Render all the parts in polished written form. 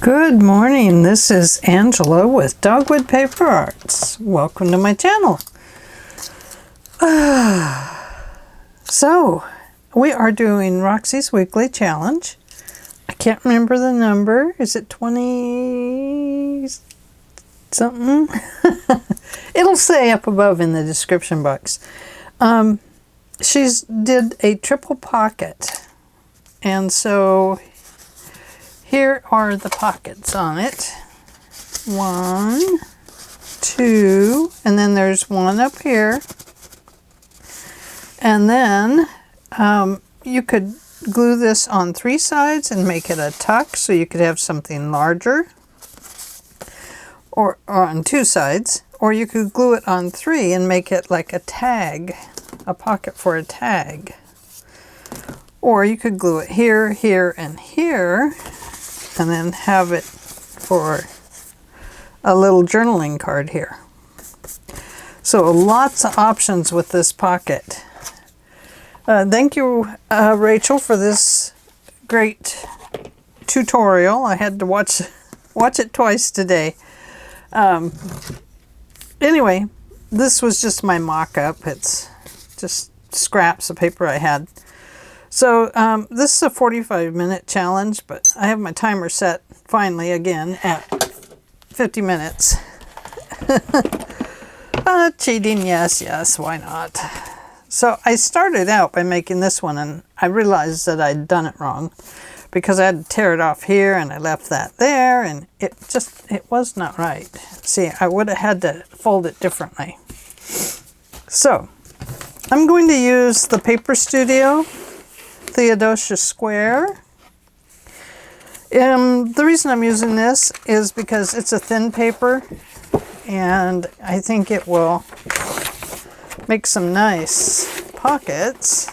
Good morning, this is Angela with Dogwood Paper Arts. Welcome to my channel. So, we are doing Roxy's weekly challenge. I can't remember the number. Is it 20 something? It'll say up above in the description box. She's did a triple pocket. And so here are the pockets on it. 1, 2, and then there's one up here. And then you could glue this on 3 sides and make it a tuck, so you could have something larger, or on 2 sides, or you could glue it on 3 and make it like a tag, a pocket for a tag. Or you could glue it here, here, and here, and then have it for a little journaling card here. So lots of options with this pocket. Thank you, Rachel, for this great tutorial. I had to watch it twice today. Anyway, this was just my mock-up. It's just scraps of paper I had. So this is a 45-minute challenge, but I have my timer set finally again at 50 minutes. Cheating, yes, why not? So I started out by making this one, and I realized that I'd done it wrong because I had to tear it off here and I left that there, and it was not right. See, I would have had to fold it differently. So I'm going to use the Paper Studio Theodosia Square. The reason I'm using this is because it's a thin paper, and I think it will make some nice pockets.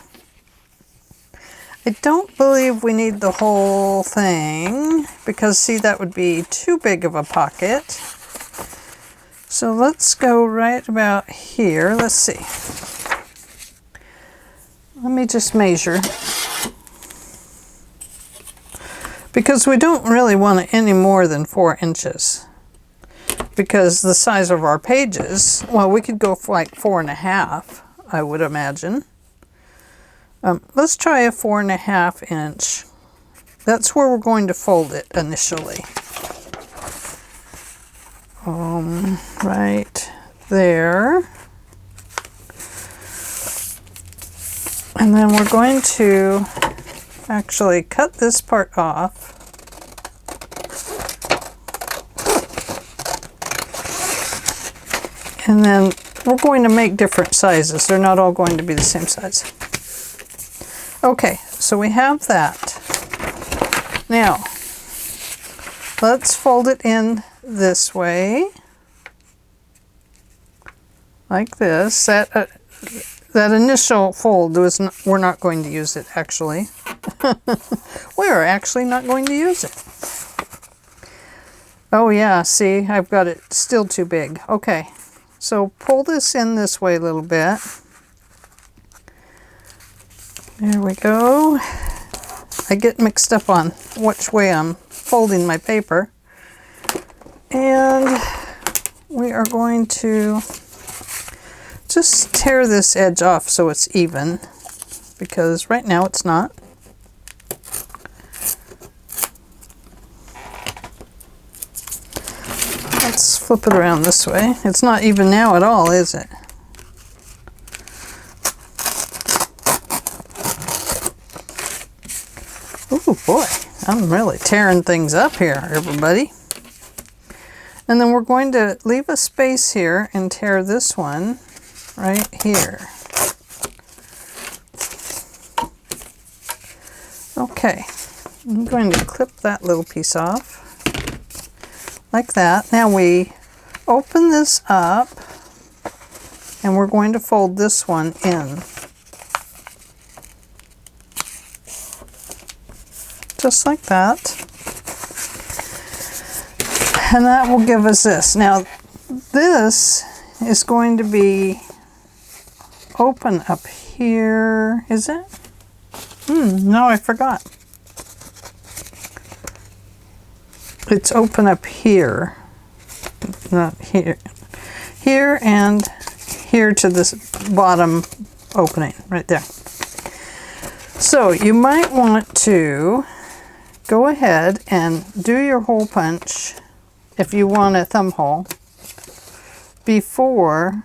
I don't believe we need the whole thing because, see, that would be too big of a pocket. So let's go right about here. Let's see. Let me just measure, because we don't really want it any more than 4 inches, because the size of our pages, well, we could go for like 4.5, I would imagine. Let's try a 4.5 inch. That's where we're going to fold it initially. Right there. And then we're going to actually cut this part off. And then we're going to make different sizes. They're not all going to be the same size. Okay, so we have that. Now, let's fold it in this way, like this. That initial fold, we're not going to use it, actually. We are actually not going to use it. Oh yeah, see, I've got it still too big. Okay, so pull this in this way a little bit. There we go. I get mixed up on which way I'm folding my paper. And we are going to just tear this edge off so it's even, because right now it's not. Let's flip it around this way. It's not even now at all, is it? Oh boy, I'm really tearing things up here, everybody. And then we're going to leave a space here and tear this one right here. Okay, I'm going to clip that little piece off like that. Now we open this up and we're going to fold this one in. Just like that. And that will give us this. Now this is going to be open up here, is it? No, I forgot. it's open up here, not here, here and here to this bottom opening right there. So you might want to go ahead and do your hole punch if you want a thumb hole before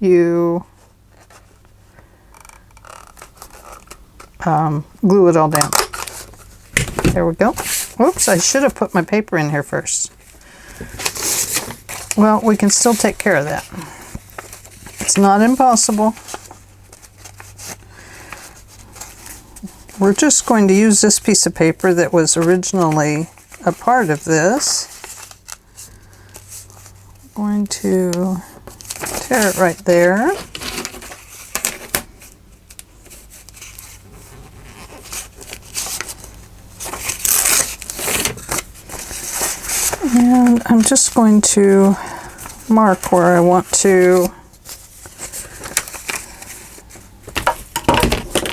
you glue it all down. There we go. Oops, I should have put my paper in here first. Well, we can still take care of that. It's not impossible. We're just going to use this piece of paper that was originally a part of this. I'm going to tear it right there. And I'm just going to mark where I want to.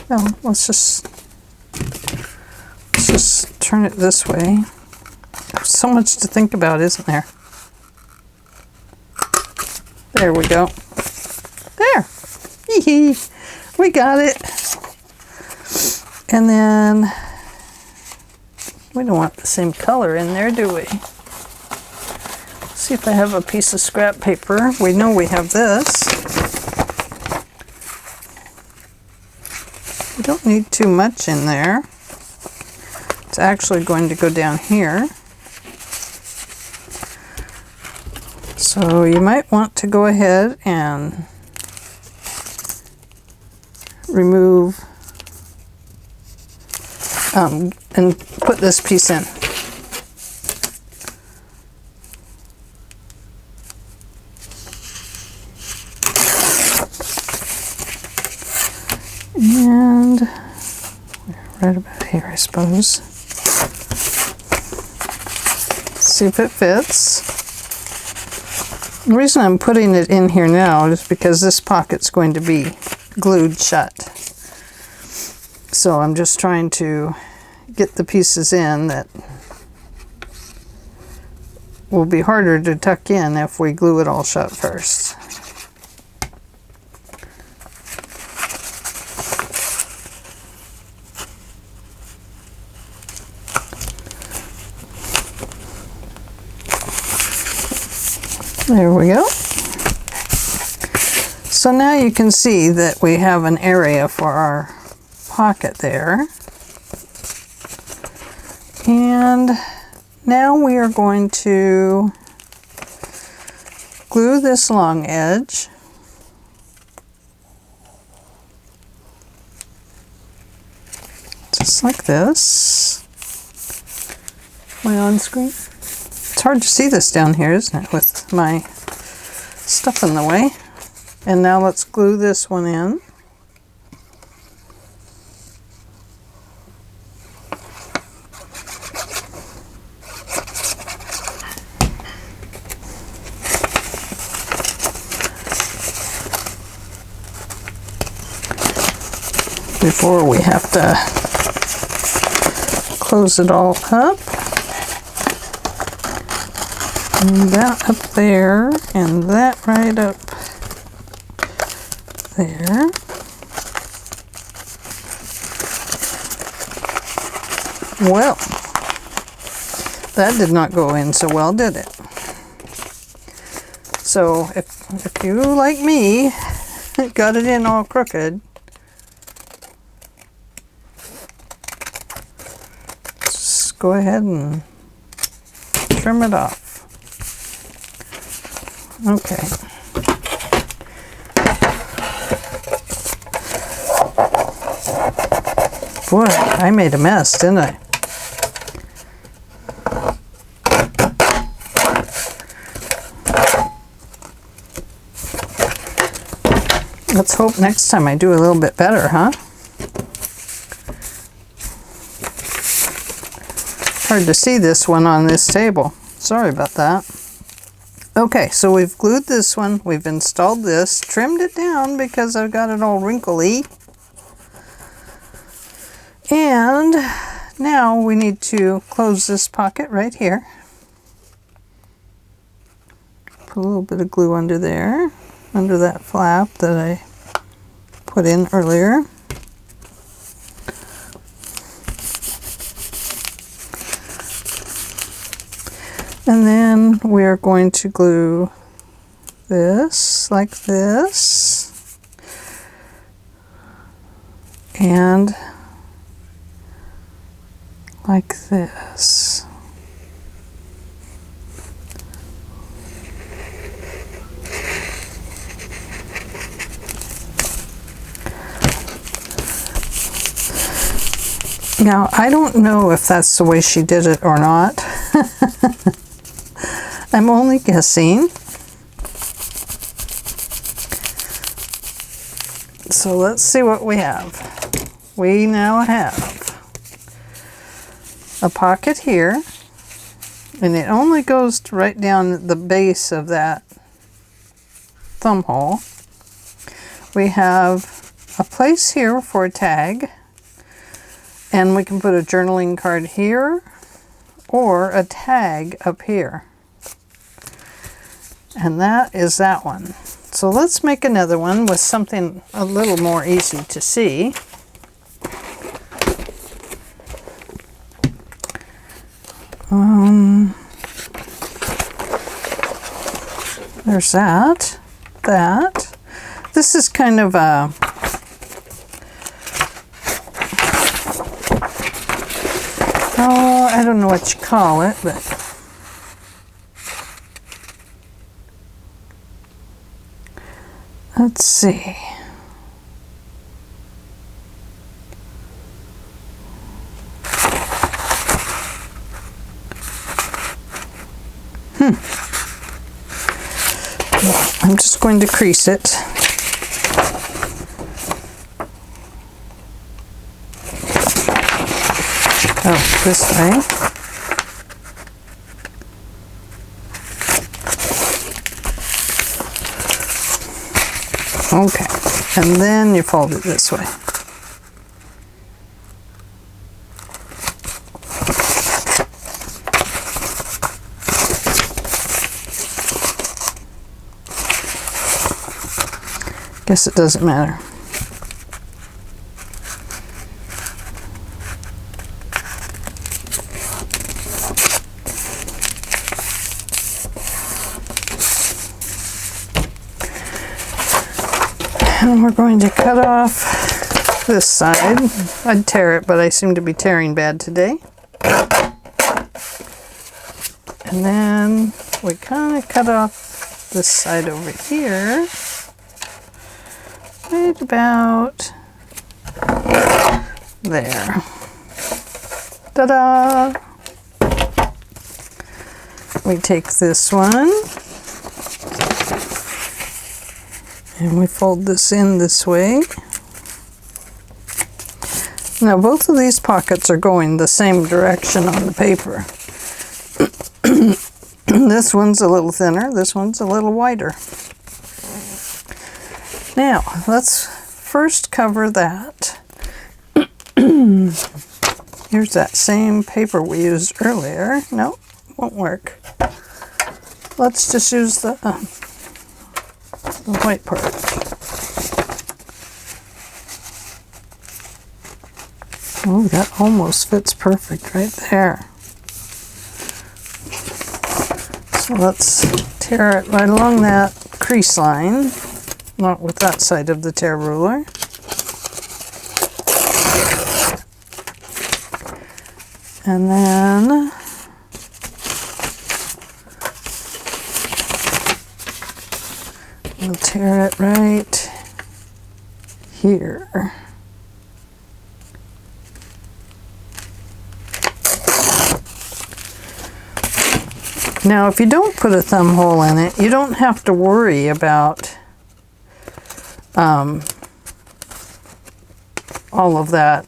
Well, let's just turn it this way. There's so much to think about, isn't there? There we go. There. Hee-hee. We got it. And then we don't want the same color in there, do we? See if I have a piece of scrap paper. We know we have this. We don't need too much in there. It's actually going to go down here. So you might want to go ahead and remove and put this piece in. And right about here, I suppose. See if it fits. The reason I'm putting it in here now is because this pocket's going to be glued shut. So I'm just trying to get the pieces in that will be harder to tuck in if we glue it all shut first. There we go. So now you can see that we have an area for our pocket there. And now we are going to glue this long edge. Just like this. Am I on screen? It's hard to see this down here, isn't it, with my stuff in the way. And now let's glue this one in. Before we have to close it all up. And that up there, and that right up there. Well, that did not go in so well, did it? So if you, like me, got it in all crooked, just go ahead and trim it off. Okay. Boy, I made a mess, didn't I? Let's hope next time I do a little bit better, huh? Hard to see this one on this table. Sorry about that. Okay, so we've glued this one, we've installed this, trimmed it down because I've got it all wrinkly. And Now we need to close this pocket right here. Put a little bit of glue under there, under that flap that I put in earlier. And then we're going to glue this like this, and like this. Now, I don't know if that's the way she did it or not. I'm only guessing. So let's see what we have. We now have a pocket here, and it only goes to right down the base of that thumb hole. We have a place here for a tag, and we can put a journaling card here or a tag up here. And that is that one. So let's make another one with something a little more easy to see. There's that. This is kind of a I don't know what you call it, but let's see. I'm just going to crease it. Oh, this way. Okay, and then you fold it this way. Guess it doesn't matter. And we're going to cut off this side. I'd tear it, but I seem to be tearing bad today. And then we kind of cut off this side over here. Right about there. Ta-da! We take this one and we fold this in this way. Now both of these pockets are going the same direction on the paper. This one's a little thinner, this one's a little wider. Now, let's first cover that. Here's that same paper we used earlier. Nope, won't work. Let's just use the white part. Oh, that almost fits perfect right there. So let's tear it right along that crease line. Not with that side of the tear ruler. And then we'll tear it right here. Now, if you don't put a thumb hole in it, you don't have to worry about all of that,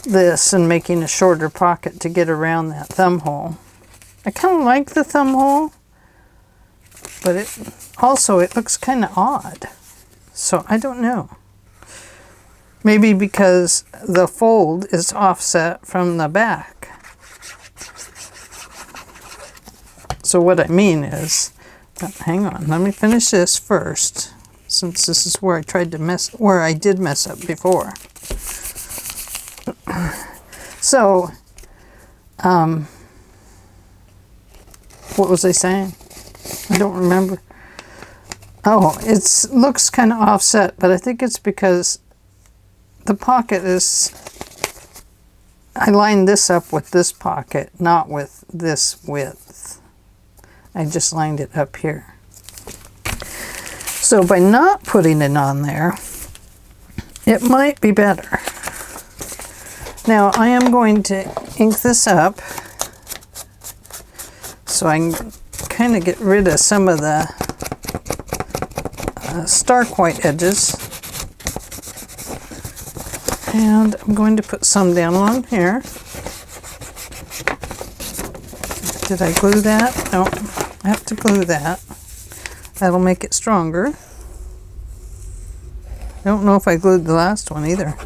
this, and making a shorter pocket to get around that thumb hole. I kind of like the thumb hole, but it looks kind of odd. So I don't know. Maybe because the fold is offset from the back. So what I mean is, hang on, let me finish this first, since this is where I did mess up before. So, what was I saying? I don't remember. Oh, it looks kind of offset, but I think it's because the pocket is, I lined this up with this pocket, not with this width. I just lined it up here. So by not putting it on there, it might be better. Now I am going to ink this up so I can kind of get rid of some of the stark white edges. And I'm going to put some down along here. Did I glue that? No, I have to glue that. That'll make it stronger. I don't know if I glued the last one either.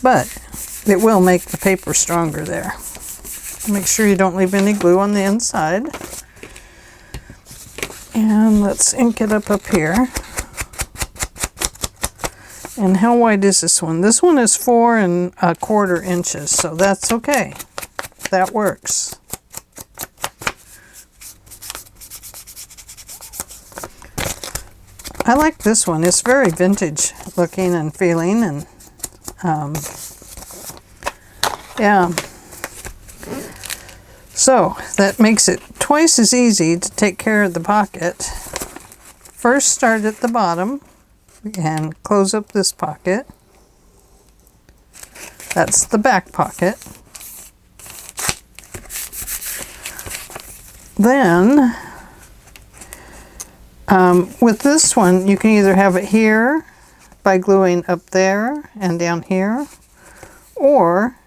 But it will make the paper stronger there. Make sure you don't leave any glue on the inside. And let's ink it up here. And how wide is this one? This one is 4 1/4 inches, so that's okay. That works. I like this one. It's very vintage looking and feeling, and yeah. So that makes it twice as easy to take care of the pocket. First start at the bottom and close up this pocket. That's the back pocket. Then with this one, you can either have it here by gluing up there and down here, or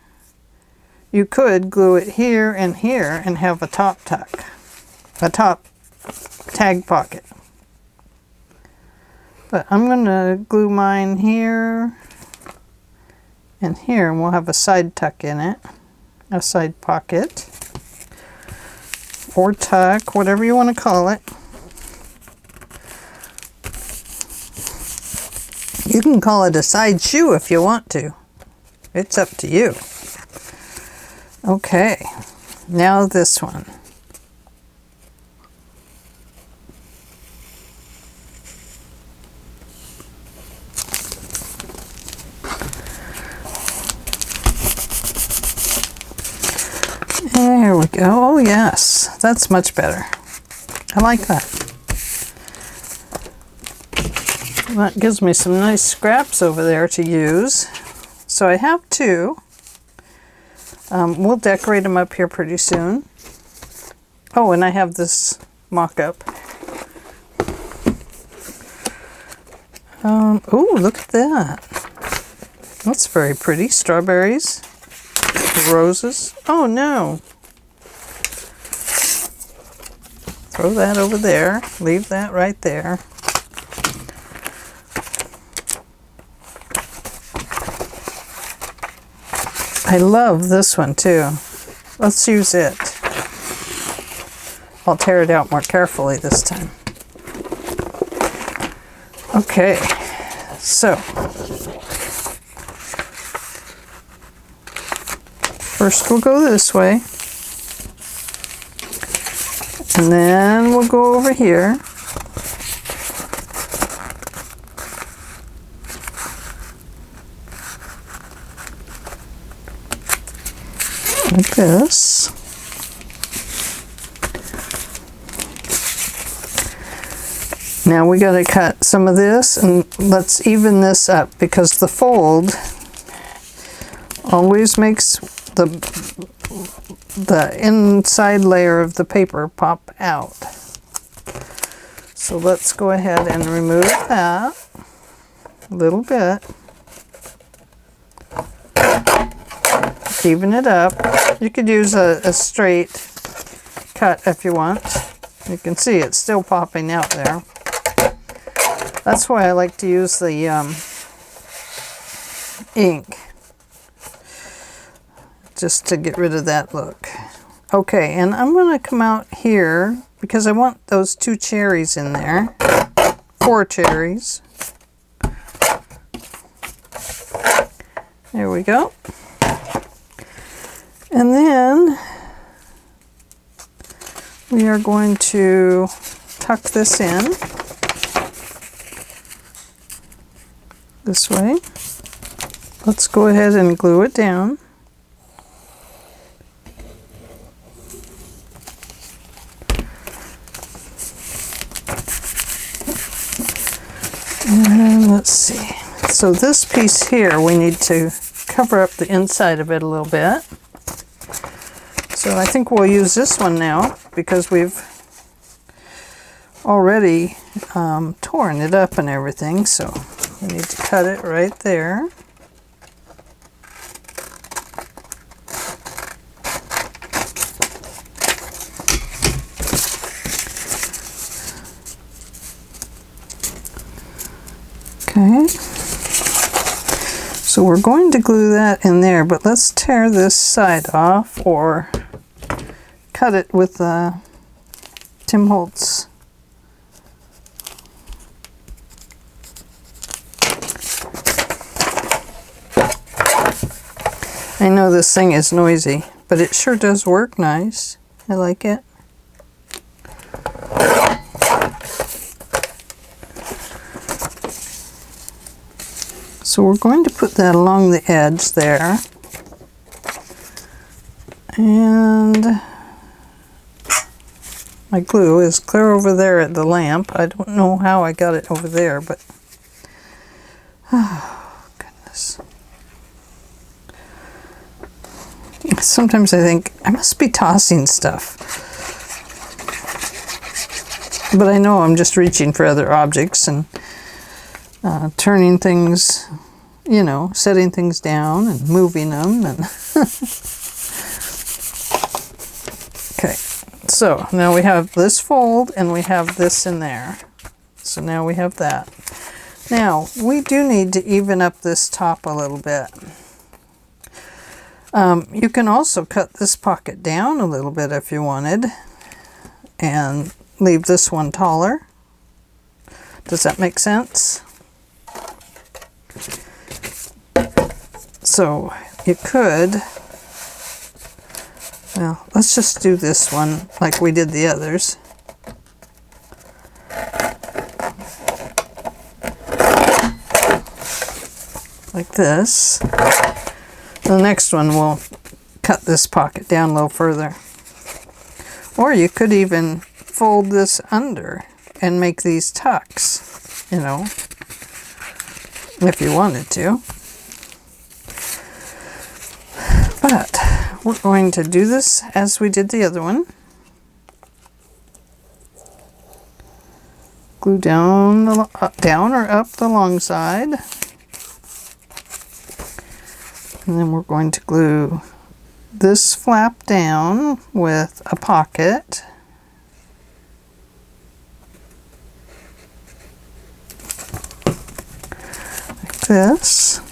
you could glue it here and have a top tuck, a top tag pocket. But I'm going to glue mine here and here, and we'll have a side tuck in it, a side pocket, or tuck, whatever you want to call it. You can call it a side shoe if you want to. It's up to you. Okay, now this one. There we go. Oh yes, that's much better. I like that. That gives me some nice scraps over there to use. So I have two. We'll decorate them up here pretty soon. Oh, and I have this mock-up. Oh, look at that. That's very pretty. Strawberries, roses. Oh no. Throw that over there. Leave that right there. I love this one too. Let's use it. I'll tear it out more carefully this time. Okay, so first we'll go this way, and then we'll go over here. Like this. Now we got to cut some of this, and let's even this up, because the fold always makes the inside layer of the paper pop out. So let's go ahead and remove that a little bit. Even it up. You could use a straight cut if you want. You can see it's still popping out there. That's why I like to use the ink, just to get rid of that look. Okay, and I'm going to come out here because I want those 2 cherries in there. 4 cherries. There we go. And then we are going to tuck this in this way. Let's go ahead and glue it down. And let's see. So this piece here, we need to cover up the inside of it a little bit. So I think we'll use this one now because we've already torn it up and everything. So we need to cut it right there. Okay, so we're going to glue that in there, but let's tear this side off or cut it with Tim Holtz. I know this thing is noisy, but it sure does work nice. I like it. So we're going to put that along the edge there. And my glue is clear over there at the lamp. I don't know how I got it over there, but oh, goodness. Sometimes I think I must be tossing stuff. But I know I'm just reaching for other objects and turning things, you know, setting things down and moving them. And okay, so now we have this fold and we have this in there. So now we have that. Now we do need to even up this top a little bit. You can also cut this pocket down a little bit if you wanted and leave this one taller. Does that make sense? So you could, well, let's just do this one like we did the others. Like this. The next one we'll cut this pocket down a little further. Or you could even fold this under and make these tucks, you know, if you wanted to. But we're going to do this as we did the other one. Glue down, down or up the long side. And then we're going to glue this flap down with a pocket. Like this.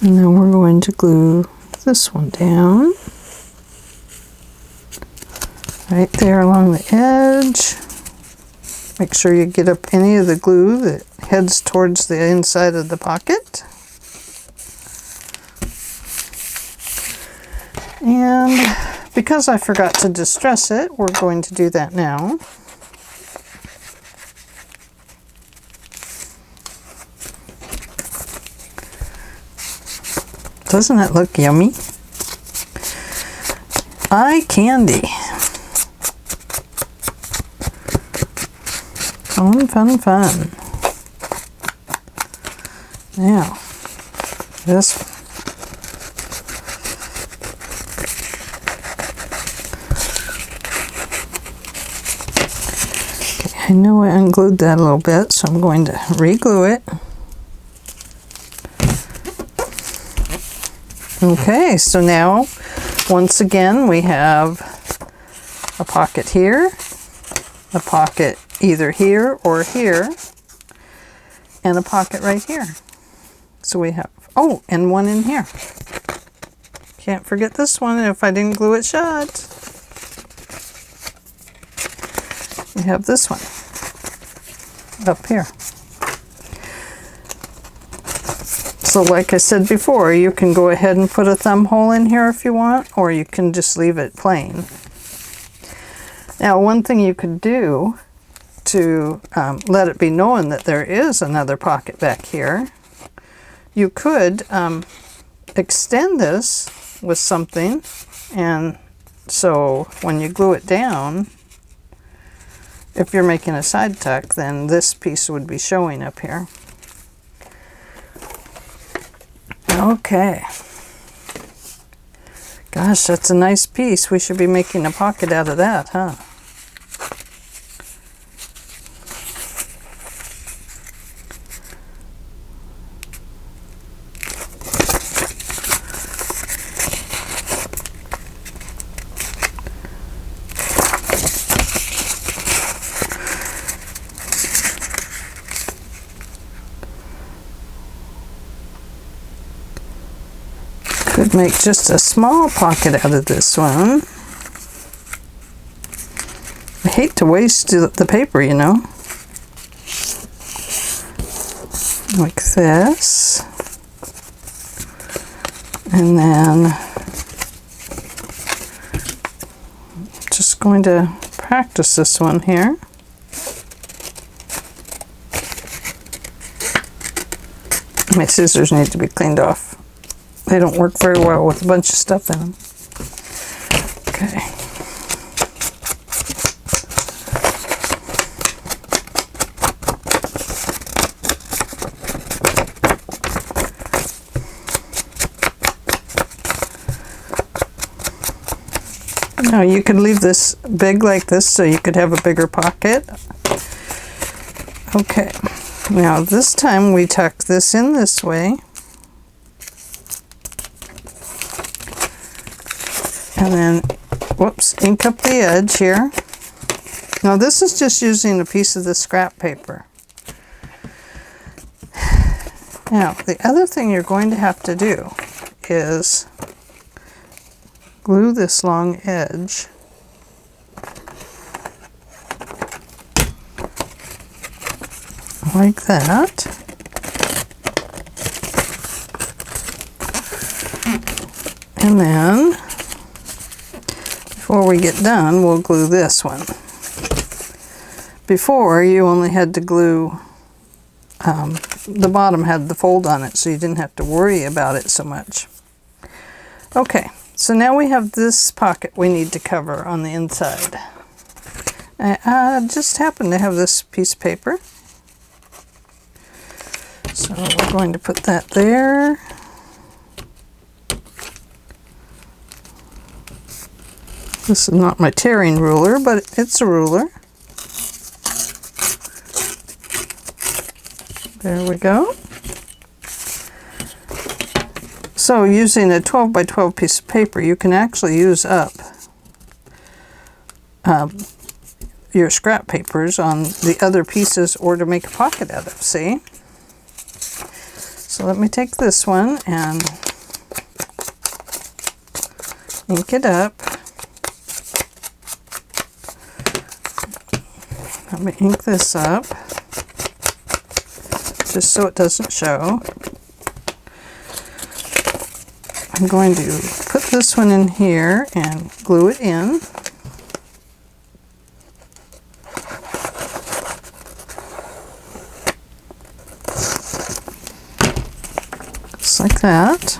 And then we're going to glue this one down. Right there along the edge. Make sure you get up any of the glue that heads towards the inside of the pocket. And because I forgot to distress it, we're going to do that now. Doesn't it look yummy? Eye candy. Fun, fun, fun. Now, this one. Okay, I know I unglued that a little bit, so I'm going to re-glue it. Okay, so now, once again, we have a pocket here, a pocket either here or here, and a pocket right here. So we have, oh, and one in here. Can't forget this one if I didn't glue it shut. We have this one up here. So like I said before, you can go ahead and put a thumb hole in here if you want, or you can just leave it plain. Now, one thing you could do to let it be known that there is another pocket back here, you could extend this with something, and so when you glue it down, if you're making a side tuck, then this piece would be showing up here. Okay. Gosh, that's a nice piece. We should be making a pocket out of that, huh? Could make just a small pocket out of this one. I hate to waste the paper, you know. Like this. And then just going to practice this one here. My scissors need to be cleaned off. They don't work very well with a bunch of stuff in them. Okay. Now you could leave this big like this so you could have a bigger pocket. Okay. Now this time we tuck this in this way. And then, whoops, ink up the edge here. Now this is just using a piece of the scrap paper. Now, the other thing you're going to have to do is glue this long edge like that. And then, before we get done, we'll glue this one. Before, you only had to glue, the bottom had the fold on it, so you didn't have to worry about it so much. Okay, so now we have this pocket we need to cover on the inside. I just happen to have this piece of paper. So we're going to put that there. This is not my tearing ruler, but it's a ruler. There we go. So using a 12 by 12 piece of paper, you can actually use up your scrap papers on the other pieces or to make a pocket out of, see? So let me take this one and ink it up. Let me ink this up, just so it doesn't show. I'm going to put this one in here and glue it in. Just like that.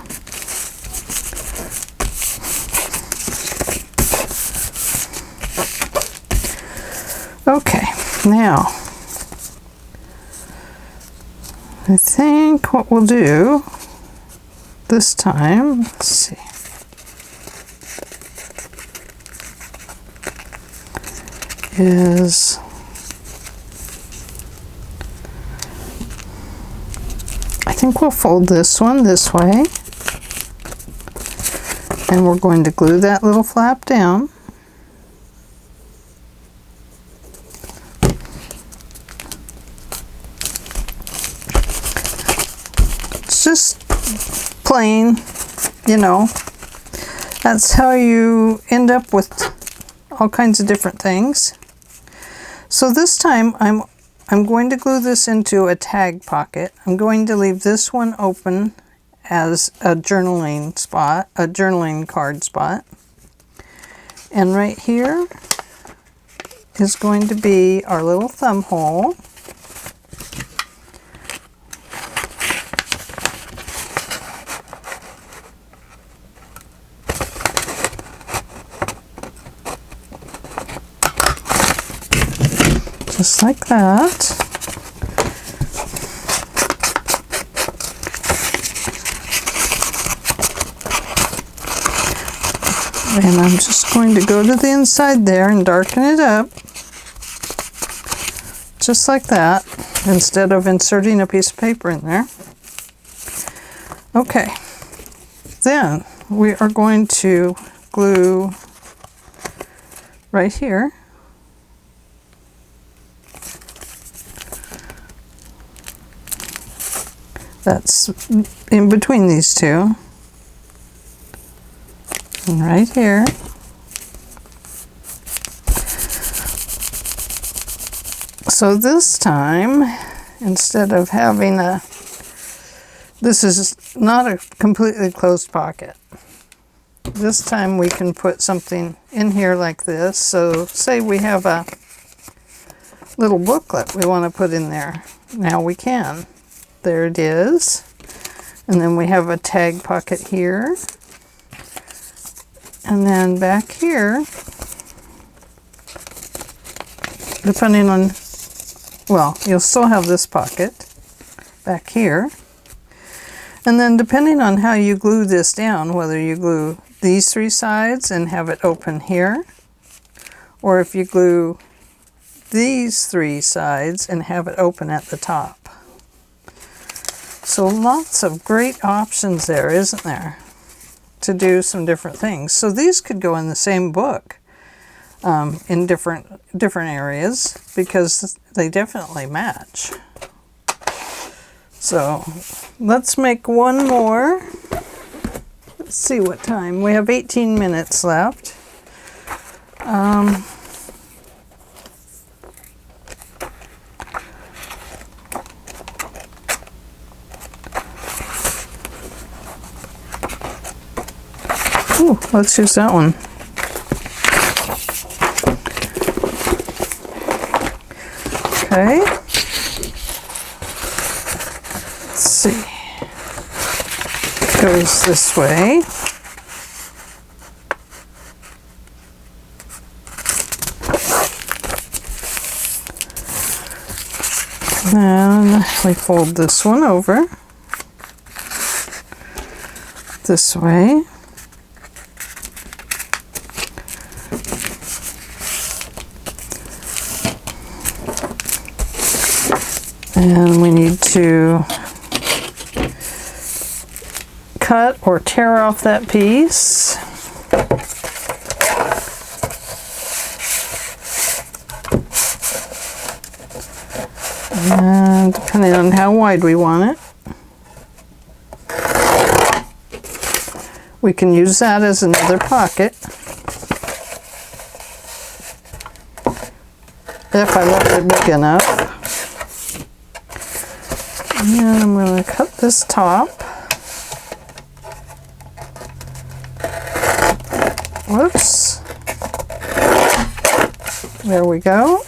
Okay, now I think what we'll do this time, let's see, is I think we'll fold this one this way, and we're going to glue that little flap down. just plain, you know, that's how you end up with all kinds of different things. So this time I'm going to glue this into a tag pocket. I'm going to leave this one open as a journaling spot, a journaling card spot. And right here is going to be our little thumb hole. Just like that. And I'm just going to go to the inside there and darken it up. Just like that, instead of inserting a piece of paper in there. Okay, then we are going to glue right here. That's in between these two. And right here. So this time, instead of having this is not a completely closed pocket. This time we can put something in here like this. So say we have a little booklet we want to put in there. Now we can. There it is. And then we have a tag pocket here. And then back here, depending on, well, you'll still have this pocket back here. And then depending on how you glue this down, whether you glue these three sides and have it open here, or if you glue these three sides and have it open at the top. So lots of great options there, isn't there, to do some different things. So these could go in the same book in different areas because they definitely match. So let's make one more. Let's see what time. We have 18 minutes left. Ooh, let's use that one. Okay. Let's see. It goes this way. And then we fold this one over this way. And we need to cut or tear off that piece. And depending on how wide we want it, we can use that as another pocket. If I left it big enough. And I'm going to cut this top. Whoops. There we go.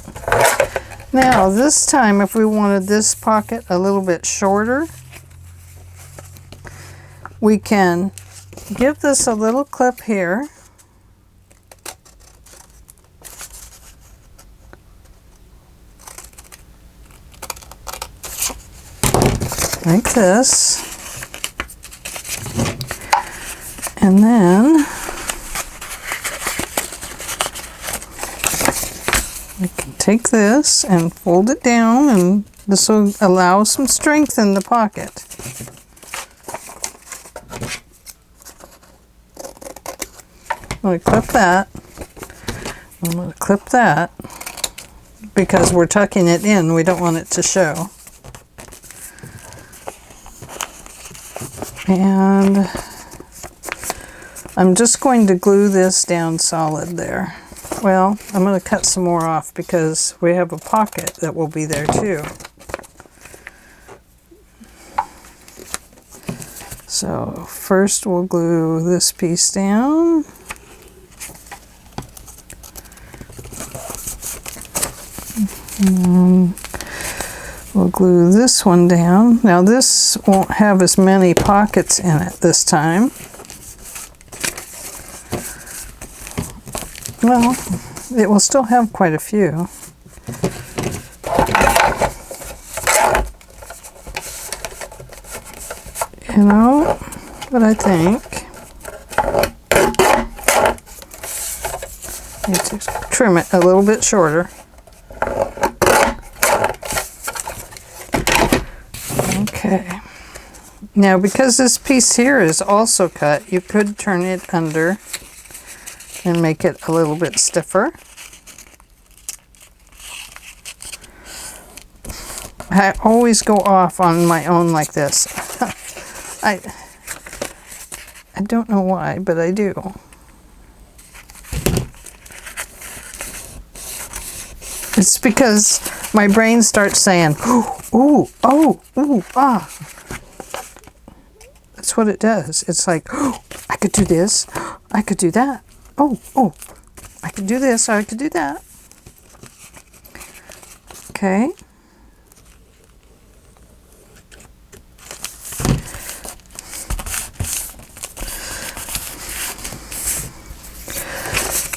Now this time, if we wanted this pocket a little bit shorter, we can give this a little clip here. Like this. And then we can take this and fold it down, and this will allow some strength in the pocket. I'm going to clip that. I'm going to clip that because we're tucking it in. We don't want it to show. And I'm just going to glue this down solid there. Well, I'm going to cut some more off because we have a pocket that will be there too. So first we'll glue this piece down. And we'll glue this one down. Now this won't have as many pockets in it this time. Well, it will still have quite a few. You know what I think? Need to trim it a little bit shorter. Okay. Now, because this piece here is also cut, you could turn it under and make it a little bit stiffer. I always go off on my own like this. I don't know why, but I do. It's because my brain starts saying, ooh, oh, ooh, ah. That's what it does. It's like, oh, I could do this. I could do that. Oh, I could do this. I could do that. Okay.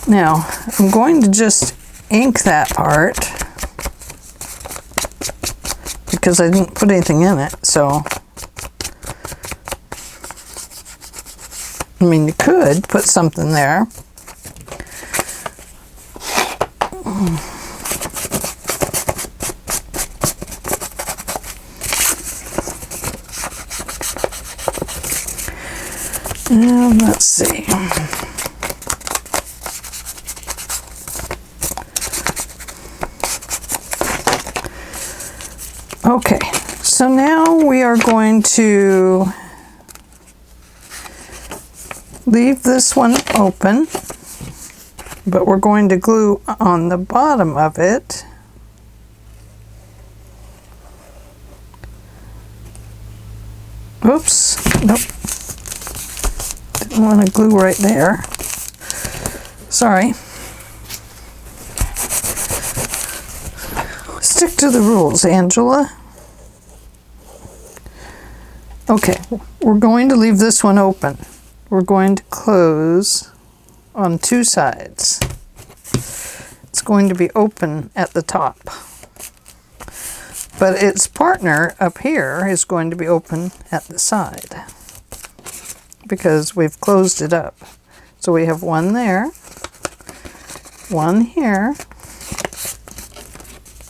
Now, I'm going to just ink that part because I didn't put anything in it, so I mean, you could put something there. And let's see. Okay, so now we are going to leave this one open, but we're going to glue on the bottom of it. Oops, nope. Didn't want to glue right there. Sorry. Stick to the rules, Angela. Okay, we're going to leave this one open. We're going to close on two sides. It's going to be open at the top. But its partner up here is going to be open at the side because we've closed it up. So we have one there, one here,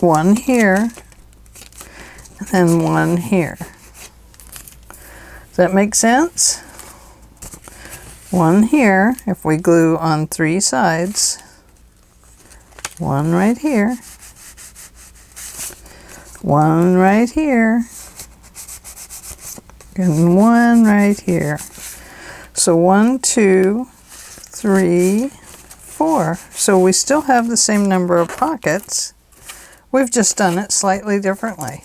one here, and then one here. Does that make sense? One here, if we glue on three sides, one right here, one right here, and one right here. So 1, 2, 3, 4. So we still have the same number of pockets. We've just done it slightly differently.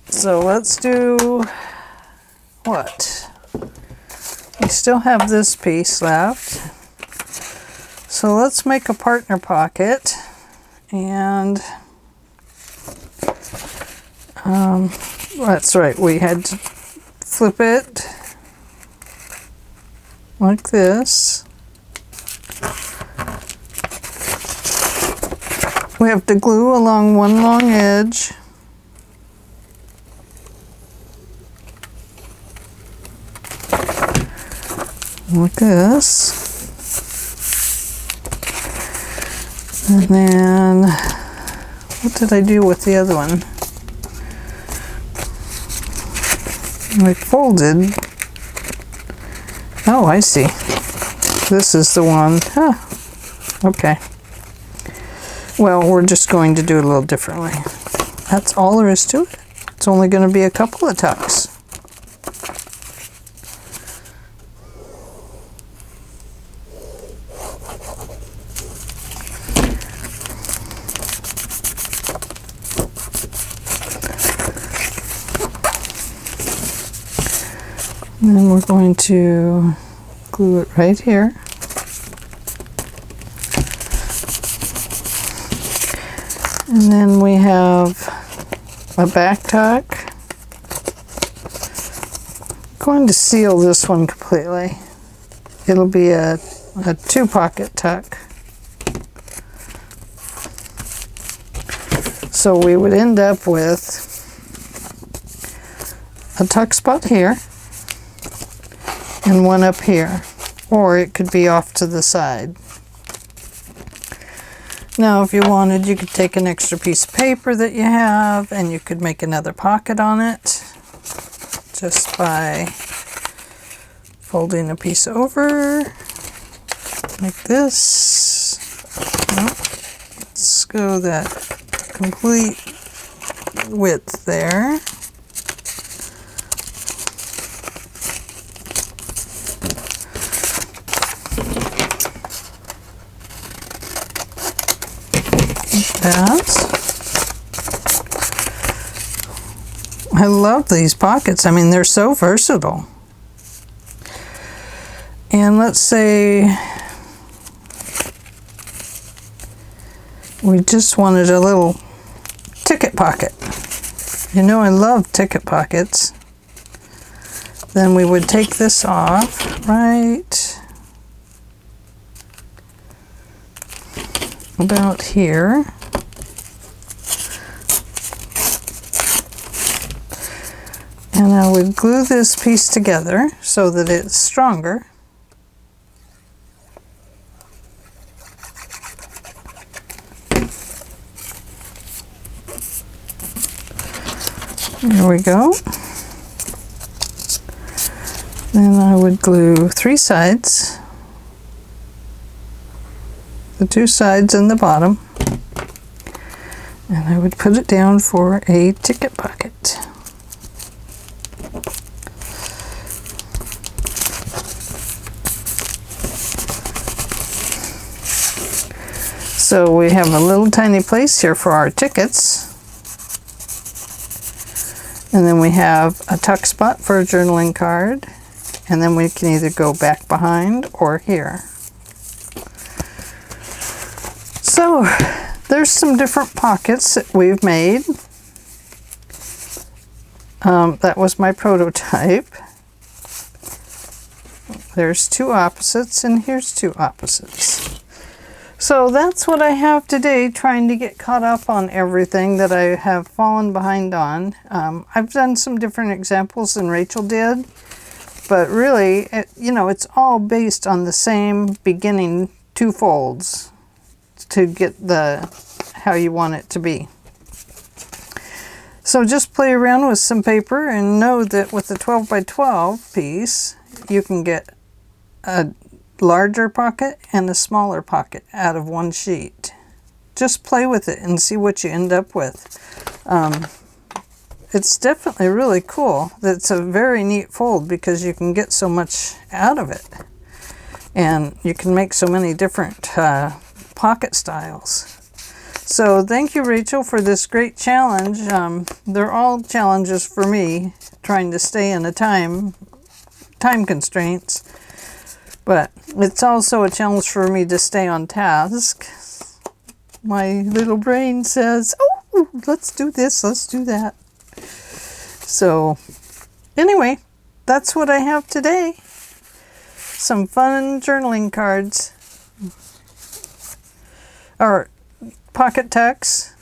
So let's do what? We still have this piece left. So let's make a partner pocket, and that's right, we had to flip it like this. We have to glue along one long edge. Like this. And then, what did I do with the other one? I folded. Oh, I see. This is the one. Huh. Okay. Well, we're just going to do it a little differently. That's all there is to it. That's it's only going to be a couple of tucks. And then we're going to glue it right here. And then we have a back tuck. I'm going to seal this one completely. It'll be a 2-pocket tuck. So we would end up with a tuck spot here and one up here, or it could be off to the side. Now if you wanted, you could take an extra piece of paper that you have and you could make another pocket on it just by folding a piece over like this. Let's go that complete width there. I love these pockets. I mean, they're so versatile. And let's say we just wanted a little ticket pocket. You know, I love ticket pockets. Then we would take this off right about here. And I would glue this piece together so that it's stronger. There we go. Then I would glue 3 sides, the 2 sides and the bottom, and I would put it down for a ticket pocket. So we have a little tiny place here for our tickets. And then we have a tuck spot for a journaling card. And then we can either go back behind or here. So there's some different pockets that we've made. That was my prototype. There's 2 opposites and here's 2 opposites. So that's what I have today, trying to get caught up on everything that I have fallen behind on. I've done some different examples than Rachel did, but really, it's all based on the same beginning 2 folds to get how you want it to be. So just play around with some paper and know that with the 12 by 12 piece, you can get a larger pocket and a smaller pocket out of one sheet. Just play with it and see what you end up with. It's definitely really cool. It's a very neat fold because you can get so much out of it. And you can make so many different pocket styles. So thank you, Rachel, for this great challenge. They're all challenges for me, trying to stay in a time constraints. But it's also a challenge for me to stay on task. My little brain says, oh, let's do this, let's do that. So anyway, that's what I have today. Some fun journaling cards. Or pocket tucks.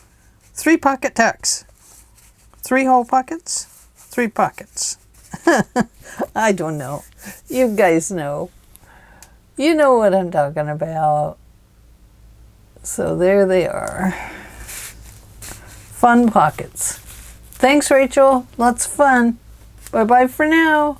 3 pocket tucks. 3 whole pockets. 3 pockets. I don't know. You guys know. You know what I'm talking about. So there they are. Fun pockets. Thanks, Rachel. Lots of fun. Bye-bye for now.